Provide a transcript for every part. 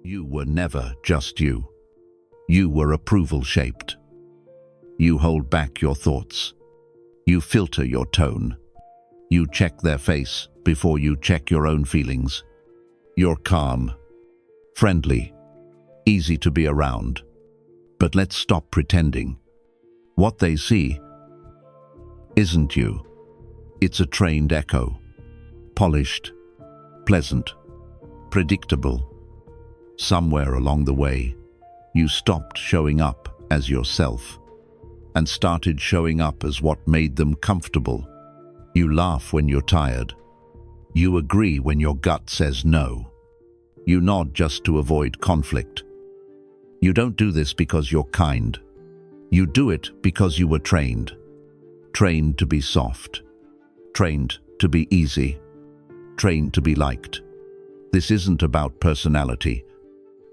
You were never just you. You were approval-shaped. You hold back your thoughts. You filter your tone. You check their face before you check your own feelings. You're calm, friendly, easy to be around. But let's stop pretending. What they see isn't you. It's a trained echo. Polished, pleasant, predictable. Somewhere along the way, you stopped showing up as yourself and started showing up as what made them comfortable. You laugh when you're tired. You agree when your gut says no. You nod just to avoid conflict. You don't do this because you're kind. You do it because you were trained. Trained to be soft. Trained to be easy. Trained to be liked. This isn't about personality.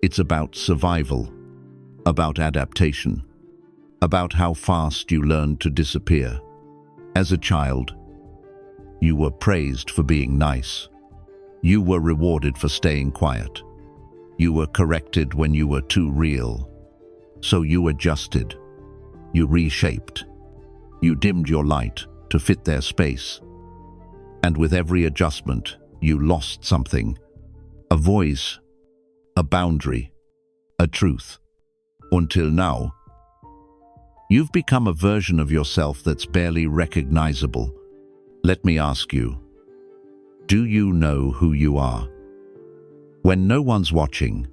It's about survival. About adaptation. About how fast you learned to disappear. As a child, you were praised for being nice. You were rewarded for staying quiet. You were corrected when you were too real. So you adjusted. You reshaped. You dimmed your light to fit their space. And with every adjustment, you lost something. A voice, a boundary, a truth. Until now, you've become a version of yourself that's barely recognizable. Let me ask you, do you know who you are? When no one's watching,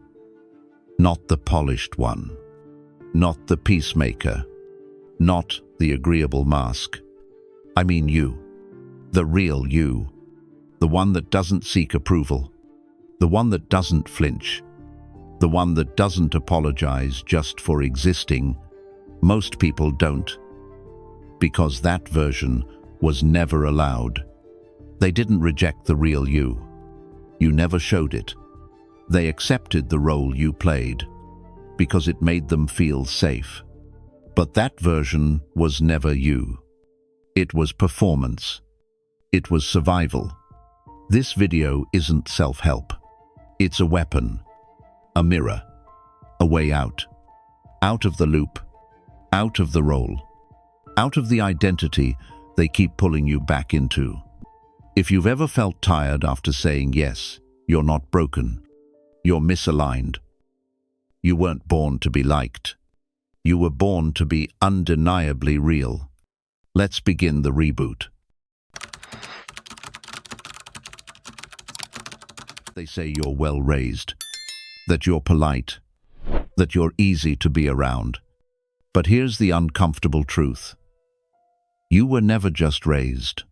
not the polished one, not the peacemaker, not the agreeable mask. I mean you, the real you, the one that doesn't seek approval, the one that doesn't flinch, the one that doesn't apologize just for existing. Most people don't, because that version was never allowed. They didn't reject the real you. You never showed it. They accepted the role you played because it made them feel safe. But that version was never you. It was performance. It was survival. This video isn't self-help. It's a weapon, a mirror, a way out. Out of the loop, out of the role, out of the identity they keep pulling you back into. If you've ever felt tired after saying yes, you're not broken. You're misaligned. You weren't born to be liked. You were born to be undeniably real. Let's begin the reboot. They say you're well-raised, that you're polite, that you're easy to be around. But here's the uncomfortable truth. You were never just raised.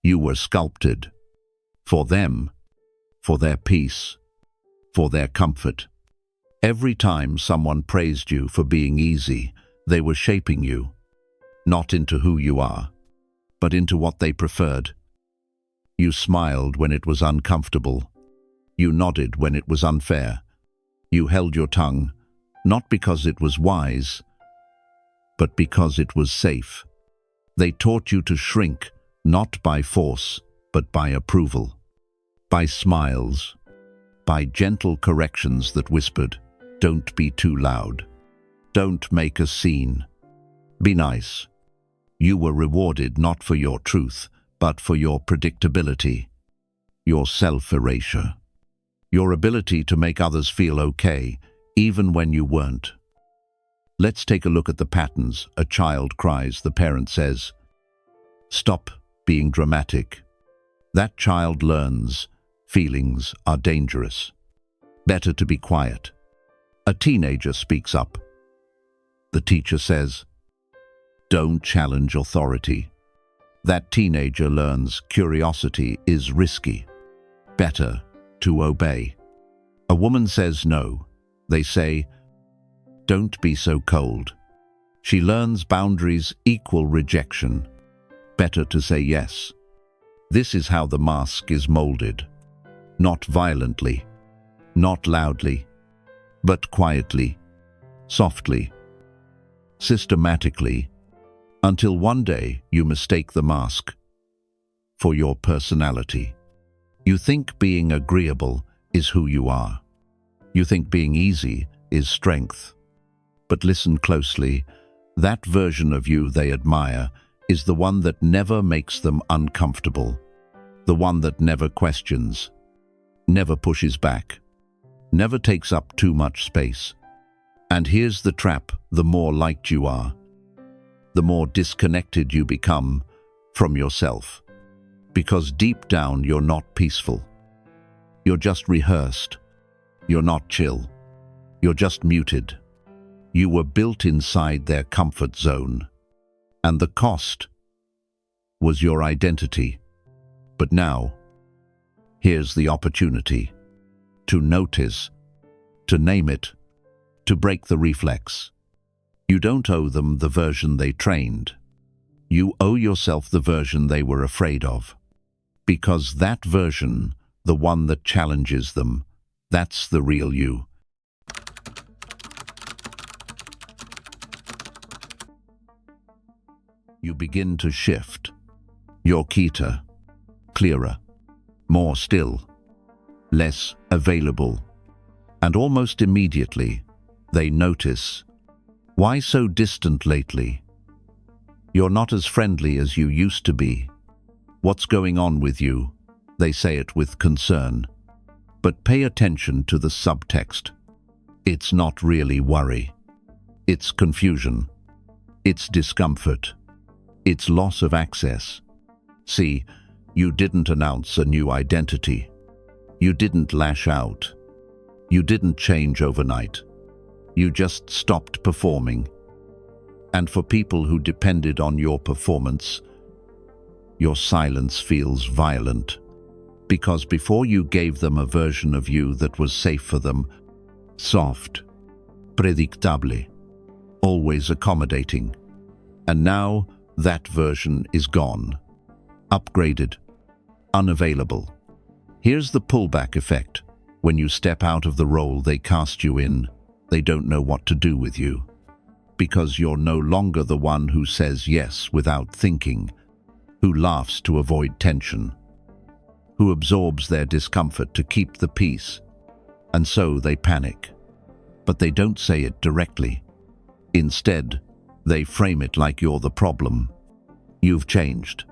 You were sculpted. For them, for their peace, for their comfort. Every time someone praised you for being easy, they were shaping you, not into who you are, but into what they preferred. You smiled when it was uncomfortable. You nodded when it was unfair. You held your tongue, not because it was wise, but because it was safe. They taught you to shrink, not by force, but by approval, by smiles, by gentle corrections that whispered, "Don't be too loud. Don't make a scene. Be nice." You were rewarded not for your truth, but for your predictability, your self-erasure, your ability to make others feel okay, even when you weren't. Let's take a look at the patterns. A child cries, the parent says, "Stop being dramatic." That child learns feelings are dangerous. Better to be quiet. A teenager speaks up. The teacher says, "Don't challenge authority." That teenager learns curiosity is risky. Better to obey. A woman says no. They say, "Don't be so cold." She learns boundaries equal rejection. Better to say yes. This is how the mask is molded. Not violently, not loudly, but quietly, softly, systematically, until one day you mistake the mask for your personality. You think being agreeable is who you are. You think being easy is strength. But listen closely. That version of you they admire is the one that never makes them uncomfortable. The one that never questions, never pushes back, never takes up too much space. And here's the trap: the more liked you are, the more disconnected you become from yourself. Because deep down you're not peaceful. You're just rehearsed. You're not chill. You're just muted. You were built inside their comfort zone. And the cost was your identity. But now, here's the opportunity to notice, to name it, to break the reflex. You don't owe them the version they trained. You owe yourself the version they were afraid of. Because that version, the one that challenges them, that's the real you. You begin to shift. You're quieter, clearer, more still, less available. And almost immediately, they notice, why so distant lately? You're not as friendly as you used to be. What's going on with you? They say it with concern. But pay attention to the subtext. It's not really worry. It's confusion. It's discomfort. It's loss of access. See, you didn't announce a new identity. You didn't lash out. You didn't change overnight. You just stopped performing. And for people who depended on your performance, your silence feels violent. Because before you gave them a version of you that was safe for them, soft, predictable, always accommodating. And now that version is gone, upgraded, unavailable. Here's the pullback effect. When you step out of the role they cast you in, they don't know what to do with you. Because you're no longer the one who says yes without thinking, who laughs to avoid tension, who absorbs their discomfort to keep the peace. And so they panic. But they don't say it directly. Instead, they frame it like you're the problem. You've changed.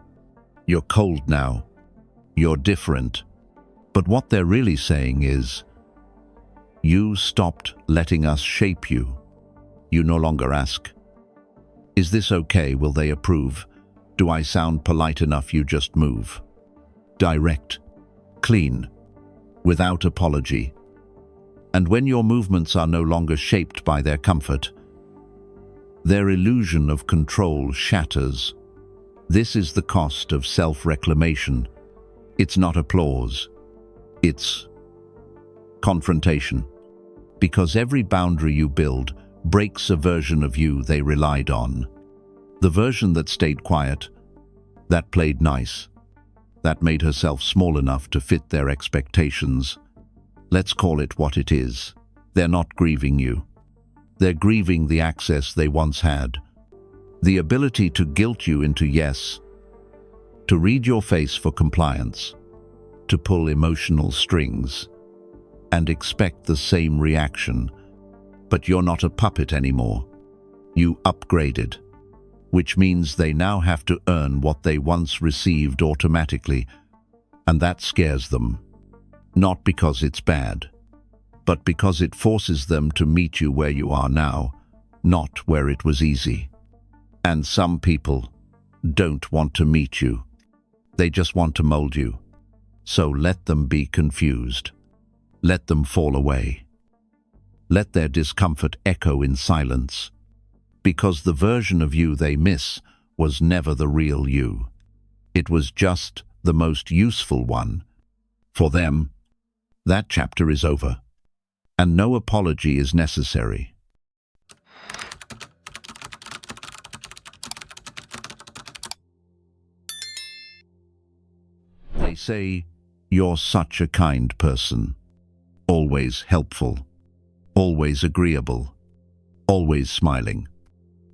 You're cold now. You're different. But what they're really saying is, you stopped letting us shape you. You no longer ask, is this okay? Will they approve? Do I sound polite enough? You just move. Direct, clean, without apology. And when your movements are no longer shaped by their comfort, their illusion of control shatters. This is the cost of self-reclamation. It's not applause. It's confrontation. Because every boundary you build breaks a version of you they relied on. The version that stayed quiet, that played nice, that made herself small enough to fit their expectations. Let's call it what it is. They're not grieving you. They're grieving the access they once had. The ability to guilt you into yes, to read your face for compliance, to pull emotional strings, and expect the same reaction. But you're not a puppet anymore. You upgraded, which means they now have to earn what they once received automatically, and that scares them. Not because it's bad, but because it forces them to meet you where you are now, not where it was easy. And some people don't want to meet you. They just want to mold you. So let them be confused. Let them fall away. Let their discomfort echo in silence. Because the version of you they miss was never the real you. It was just the most useful one. For them, that chapter is over. And no apology is necessary. They say, you're such a kind person. Always helpful. Always agreeable. Always smiling.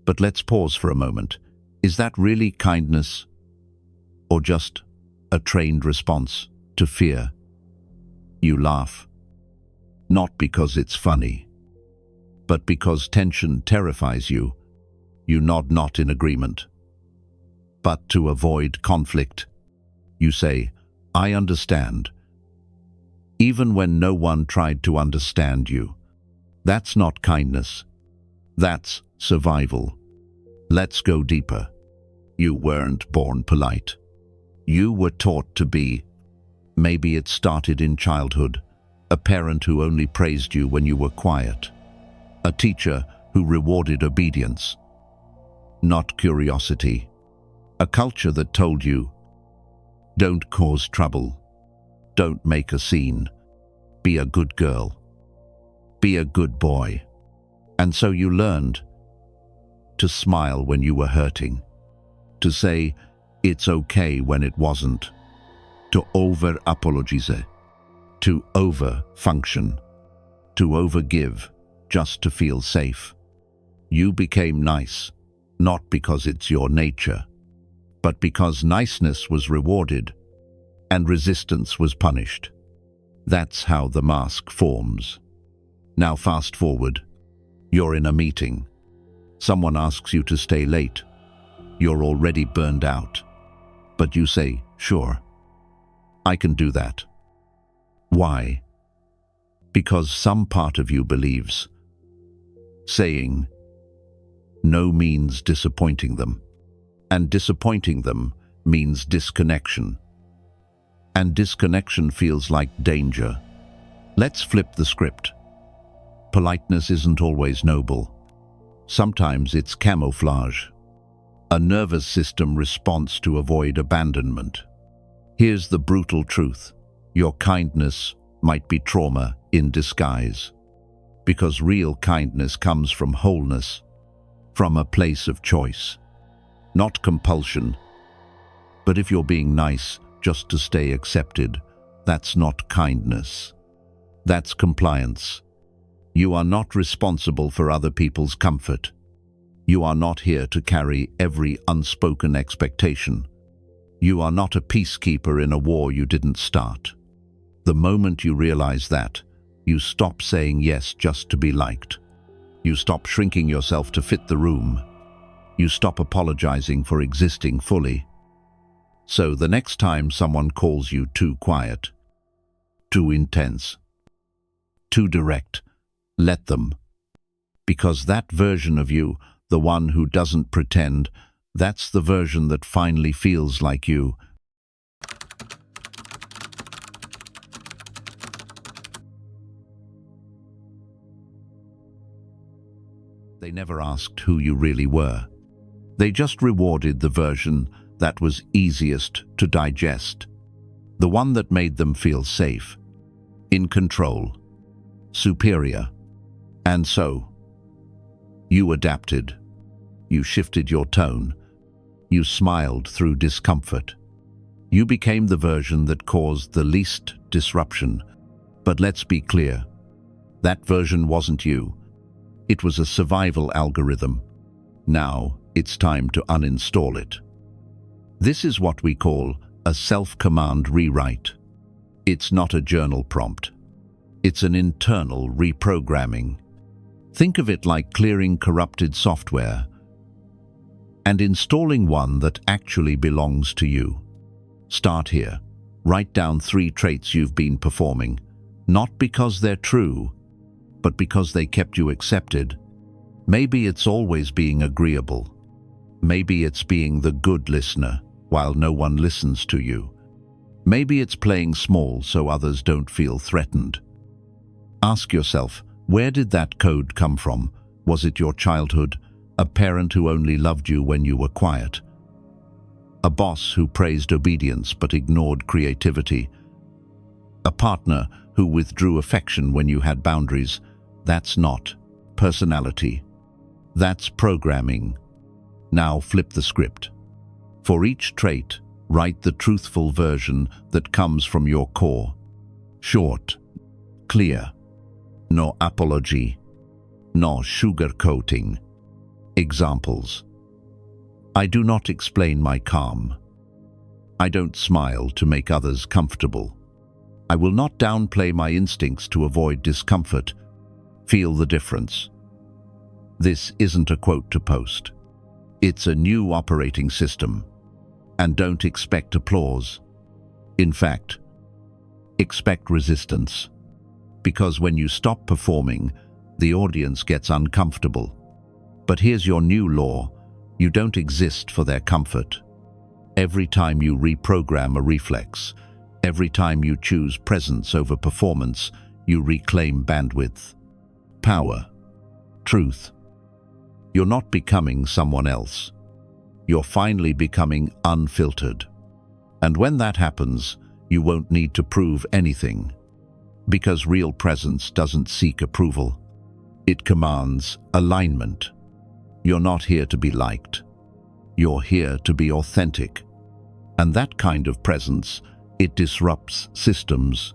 But let's pause for a moment. Is that really kindness? Or just a trained response to fear? You laugh. Not because it's funny, but because tension terrifies you. You nod not in agreement. But to avoid conflict, you say, I understand, even when no one tried to understand you. That's not kindness. That's survival. Let's go deeper. You weren't born polite. You were taught to be. Maybe it started in childhood. A parent who only praised you when you were quiet. A teacher who rewarded obedience, not curiosity. A culture that told you, don't cause trouble. Don't make a scene. Be a good girl. Be a good boy. And so you learned to smile when you were hurting, to say it's okay when it wasn't, to over-apologize, to over-function, to over-give just to feel safe. You became nice, not because it's your nature, but because niceness was rewarded and resistance was punished. That's how the mask forms. Now fast forward. You're in a meeting. Someone asks you to stay late. You're already burned out. But you say, sure, I can do that. Why? Because some part of you believes saying no means disappointing them, and disappointing them means disconnection. And disconnection feels like danger. Let's flip the script. Politeness isn't always noble. Sometimes it's camouflage, a nervous system response to avoid abandonment. Here's the brutal truth. Your kindness might be trauma in disguise, because real kindness comes from wholeness, from a place of choice, not compulsion. But if you're being nice just to stay accepted, that's not kindness. That's compliance. You are not responsible for other people's comfort. You are not here to carry every unspoken expectation. You are not a peacekeeper in a war you didn't start. The moment you realize that, you stop saying yes just to be liked. You stop shrinking yourself to fit the room. You stop apologizing for existing fully. So the next time someone calls you too quiet, too intense, too direct, let them. Because that version of you, the one who doesn't pretend, that's the version that finally feels like you. They never asked who you really were. They just rewarded the version that was easiest to digest, the one that made them feel safe, in control, superior. And so, you adapted. You shifted your tone. You smiled through discomfort. You became the version that caused the least disruption. But let's be clear, that version wasn't you. It was a survival algorithm. Now, it's time to uninstall it. This is what we call a self-command rewrite. It's not a journal prompt. It's an internal reprogramming. Think of it like clearing corrupted software and installing one that actually belongs to you. Start here. Write down 3 traits you've been performing, not because they're true, but because they kept you accepted. Maybe it's always being agreeable. Maybe it's being the good listener while no one listens to you. Maybe it's playing small so others don't feel threatened. Ask yourself, where did that code come from? Was it your childhood? A parent who only loved you when you were quiet? A boss who praised obedience but ignored creativity? A partner who withdrew affection when you had boundaries? That's not personality. That's programming. Now flip the script. For each trait, write the truthful version that comes from your core. Short, clear. No apology, no sugarcoating. Examples. I do not explain my calm. I don't smile to make others comfortable. I will not downplay my instincts to avoid discomfort. Feel the difference. This isn't a quote to post. It's a new operating system. And don't expect applause. In fact, expect resistance. Because when you stop performing, the audience gets uncomfortable. But here's your new law. You don't exist for their comfort. Every time you reprogram a reflex, every time you choose presence over performance, you reclaim bandwidth, power, truth. You're not becoming someone else. You're finally becoming unfiltered. And when that happens, you won't need to prove anything. Because real presence doesn't seek approval. It commands alignment. You're not here to be liked. You're here to be authentic. And that kind of presence, it disrupts systems.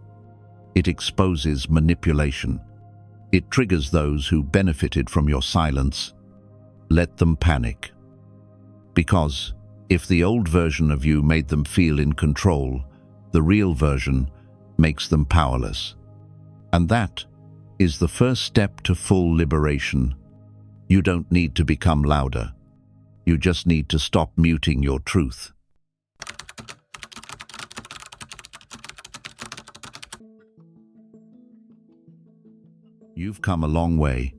It exposes manipulation. It triggers those who benefited from your silence. Let them panic. Because if the old version of you made them feel in control, the real version makes them powerless. And that is the first step to full liberation. You don't need to become louder. You just need to stop muting your truth. You've come a long way.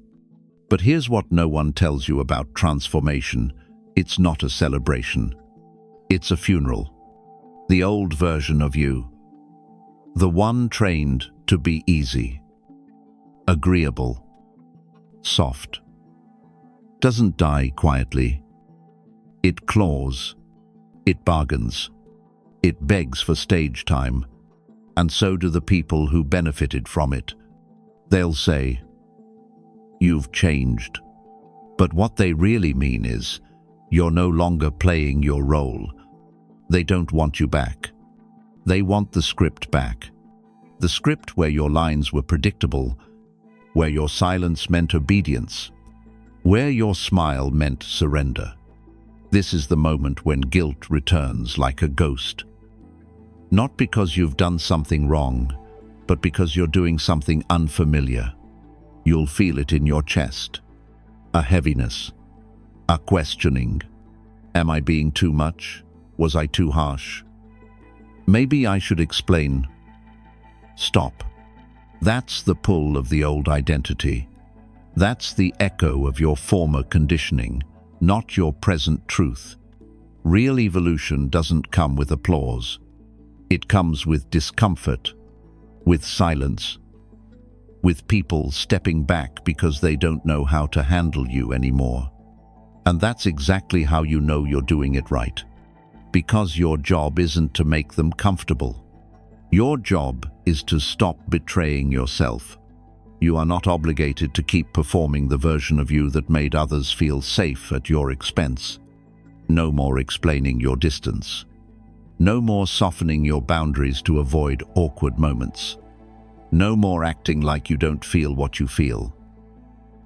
But here's what no one tells you about transformation. It's not a celebration. It's a funeral. The old version of you. The one trained to be easy, agreeable, soft. Doesn't die quietly. It claws. It bargains. It begs for stage time. And so do the people who benefited from it. They'll say, "You've changed." But what they really mean is, you're no longer playing your role. They don't want you back. They want the script back. The script where your lines were predictable, where your silence meant obedience, where your smile meant surrender. This is the moment when guilt returns like a ghost. Not because you've done something wrong, but because you're doing something unfamiliar. You'll feel it in your chest. A heaviness. A questioning. Am I being too much? Was I too harsh? Maybe I should explain. Stop. That's the pull of the old identity. That's the echo of your former conditioning, not your present truth. Real evolution doesn't come with applause. It comes with discomfort, with silence, with people stepping back because they don't know how to handle you anymore. And that's exactly how you know you're doing it right. Because your job isn't to make them comfortable. Your job is to stop betraying yourself. You are not obligated to keep performing the version of you that made others feel safe at your expense. No more explaining your distance. No more softening your boundaries to avoid awkward moments. No more acting like you don't feel what you feel.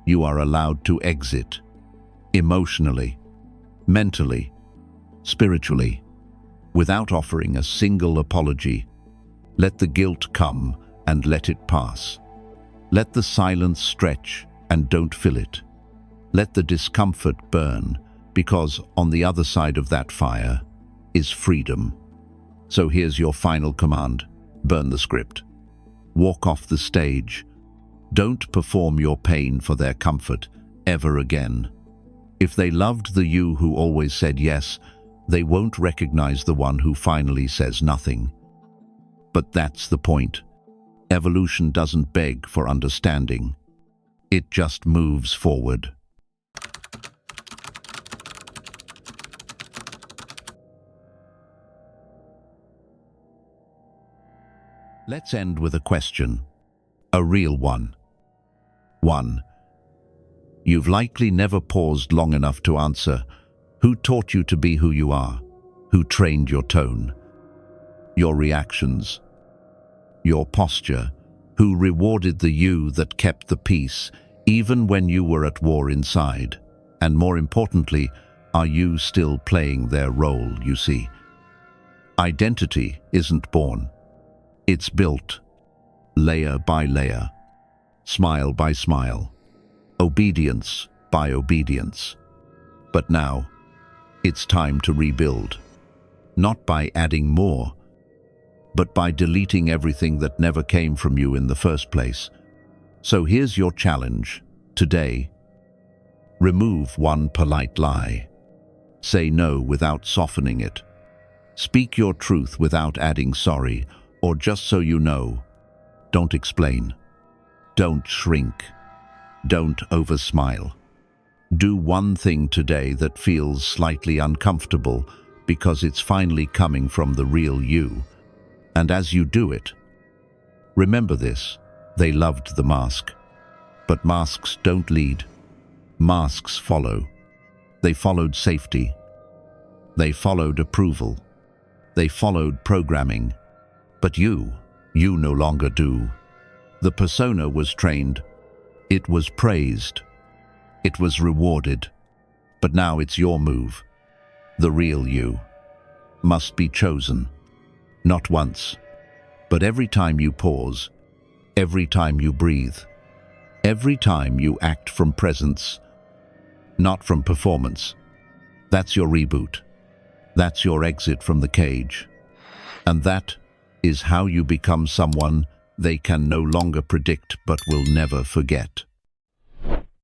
You are allowed to exit. Emotionally, mentally, spiritually, without offering a single apology. Let the guilt come and let it pass. Let the silence stretch and don't fill it. Let the discomfort burn, because on the other side of that fire is freedom. So here's your final command. Burn the script. Walk off the stage. Don't perform your pain for their comfort ever again. If they loved the you who always said yes, they won't recognize the one who finally says nothing. But that's the point. Evolution doesn't beg for understanding. It just moves forward. Let's end with a question. A real one. 1. You've likely never paused long enough to answer. Who taught you to be who you are? Who trained your tone? Your reactions? Your posture? Who rewarded the you that kept the peace, even when you were at war inside? And more importantly, are you still playing their role, you see? Identity isn't born. It's built, layer by layer, smile by smile, obedience by obedience. But now, it's time to rebuild. Not by adding more, but by deleting everything that never came from you in the first place. So here's your challenge today. Remove one polite lie. Say no without softening it. Speak your truth without adding sorry, or just so you know. Don't explain. Don't shrink. Don't oversmile. Do one thing today that feels slightly uncomfortable because it's finally coming from the real you. And as you do it, remember this: they loved the mask. But masks don't lead. Masks follow. They followed safety. They followed approval. They followed programming. But you no longer do. The persona was trained. It was praised. It was rewarded. But now it's your move. The real you must be chosen. Not once, but every time you pause, every time you breathe, every time you act from presence, not from performance. That's your reboot. That's your exit from the cage. And that is how you become someone they can no longer predict but will never forget.